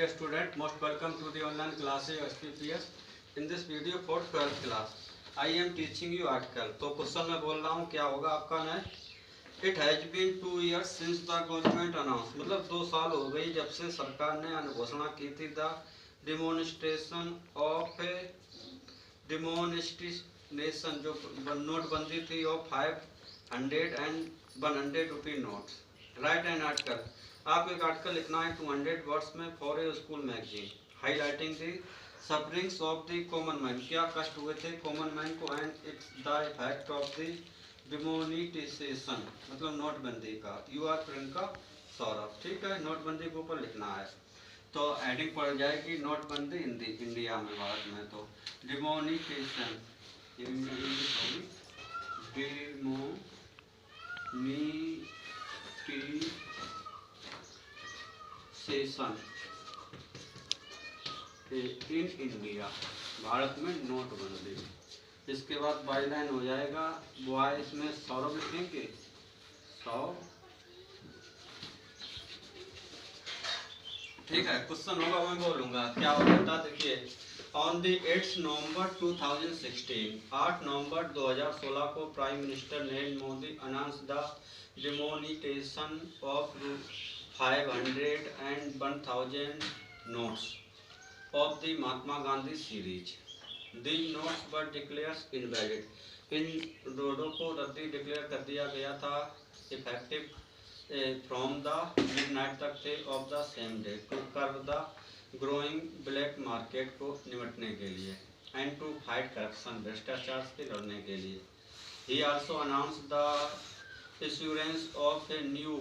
dear student, most welcome to the online classes SPPS. In this video for 12th class, I am teaching you article. तो question में बोल रहा हूँ क्या होगा आपका next. It has been 2 years since the government announced, मतलब 2 साल हो गई जब से सरकार ने घोषणा की थी द डिमोनिस्ट्रेशन ऑफ डिमोनिस्ट्रेशन जो नोटबंदी थी of 500 and 100 rupee notes. Write an article. आप एक आर्टिकल लिखना है 200 वर्ड्स में for a school magazine highlighting the sufferings of the common man. क्या कष्ट हुए थे कॉमन मैन को and its the effect of the demonetisation मतलब नोटबंदी का. यू आर प्रियंका सौरभ. ठीक है, नोटबंदी के ऊपर लिखना है तो हेडिंग पड़ जाएगी नोटबंदी इंडिया में भारत में. तो demonetisation session in India Bharat में नोटबंदी. इसके बाद बाई लाइन हो जाएगा बॉय इसमें सौरभ लिखेंगे ठीक है. क्वेश्चन होगा मैं बोलूंगा क्या होता. देखिए ऑन द 8 नवंबर 2016 8 नवंबर 2016 को prime minister Narendra Modi announce the demonetisation of 500 and 1000 notes of the Mahatma Gandhi series. These notes were declared invalid. इन नोटों को रद्दी डिक्लेयर कर दिया गया था इफेक्टिव फ्रॉम द मिडनाइट तक थे of the same day to curb the growing black market को निपटने के लिए एंड टू फाइट करप्शन भ्रष्टाचार से लड़ने के लिए. ही also announce the insurance of a new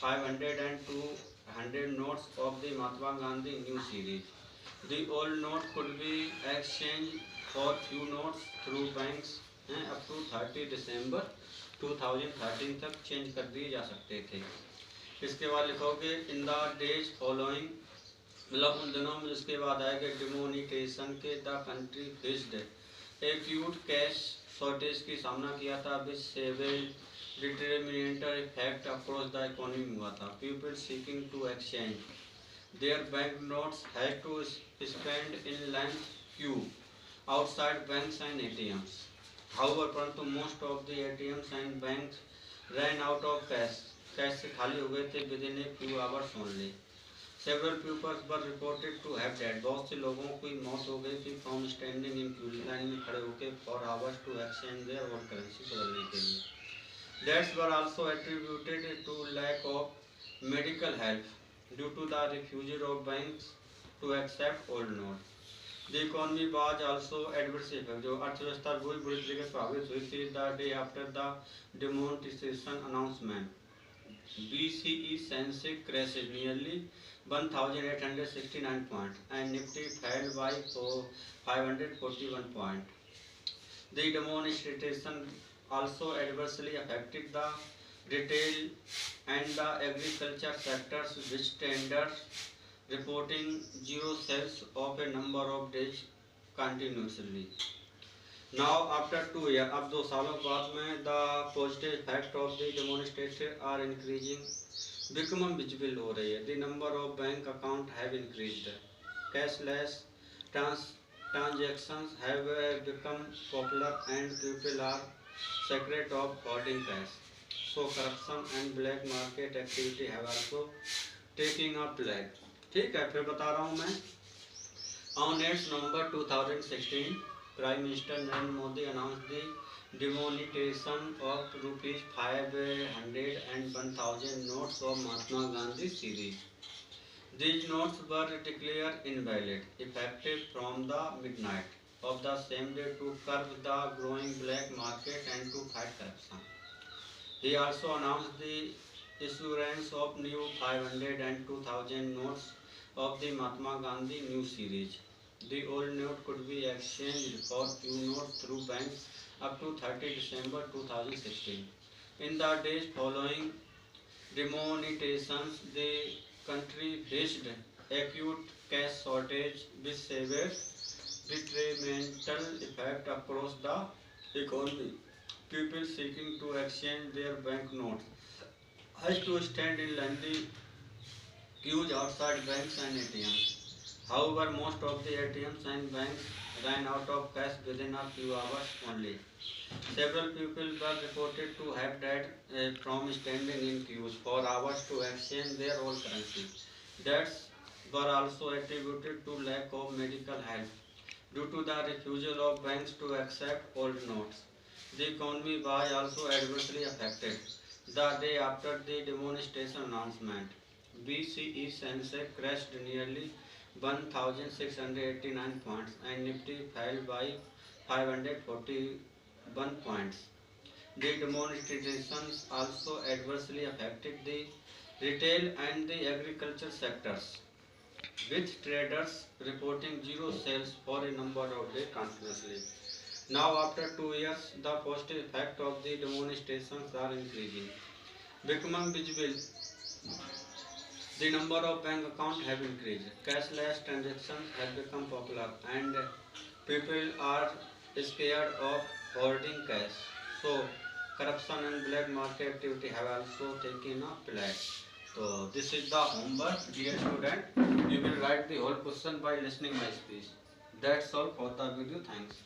500 and 200 notes of the Mahatma Gandhi new series. The old note could be exchanged for few notes through banks up to 30 December 2013 तक change कर दिए जा सकते थे. इसके बाद लिखोगे इन द डेज फॉलोइंग मतलब उन दिनों में जिसके बाद आएगा डिमोनिटाइजेशन के the country faced acute cash shortage की सामना किया था which savage determinator effect across the economy हुआ था. People seeking to exchange their bank notes had to spend in line queue outside banks and ATMs. However परंतु most of the ATMs and banks ran out of cash. Cash से खाली हो गए थे within a few hours only. Several peoples were reported to have dead. बहुत से लोगों की मौत हो गई थी from standing in queue line में खड़े होकर for hours to exchange their old currency बदलने के लिए. Deaths were also attributed to lack of medical help due to the refusal of banks to accept old notes. The economy was also adversely affected. जो अर्थव्यवस्था बहुत बुरी तरीके से प्रभावित हुई थी the day after the demonetization announcement. BCE Sensex crashed nearly 1,869 points and Nifty fell by 541 points. The demonetization also adversely affected the retail and the agriculture sectors which tendered reporting zero sales of a number of days continuously. Now after 2 years अब 2 सालों बाद में the positive effect of the demonstration are increasing become visible हो रही है. The number of bank account have increased. Cashless transactions have become popular and people are secret of holding cash. So corruption and black market activity have also taking up leg. ठीक है, फिर बता रहा हूँ मैं. On 8 November 2016, Prime Minister Narendra Modi announced the demonetization of rupees 500 and 1000 notes of Mahatma Gandhi series. These notes were declared invalid effective from the midnight of the same day to curb the growing black market and to fight corruption. He also announced the issuance of new 500 and 2000 notes of the Mahatma Gandhi new series. The old note could be exchanged for few notes through banks up to 30 December 2016. In the days following demonetization, the country faced acute cash shortage which severed detrimental effect across the economy. People seeking to exchange their bank notes has to stand in lengthy queues outside banks and ATMs. However, most of the ATMs and banks ran out of cash within a few hours only. Several people were reported to have died from standing in queues for hours to exchange their old currency. Deaths were also attributed to lack of medical help due to the refusal of banks to accept old notes. The economy was also adversely affected. The day after the demonstration announcement, BCE Sensex crashed nearly 1,689 points and Nifty fell by 541 points. The demonstrations also adversely affected the retail and the agriculture sectors, with traders reporting zero sales for a number of days continuously. Now, after 2 years, the positive effect of the demonstrations are increasing. Becoming visible, the number of bank accounts have increased. Cashless transactions have become popular, and people are scared of hoarding cash. So, corruption and black market activity have also taken a place. So, this is the homework, dear student. You will write the whole question by listening my speech. That's all for the video. Thanks.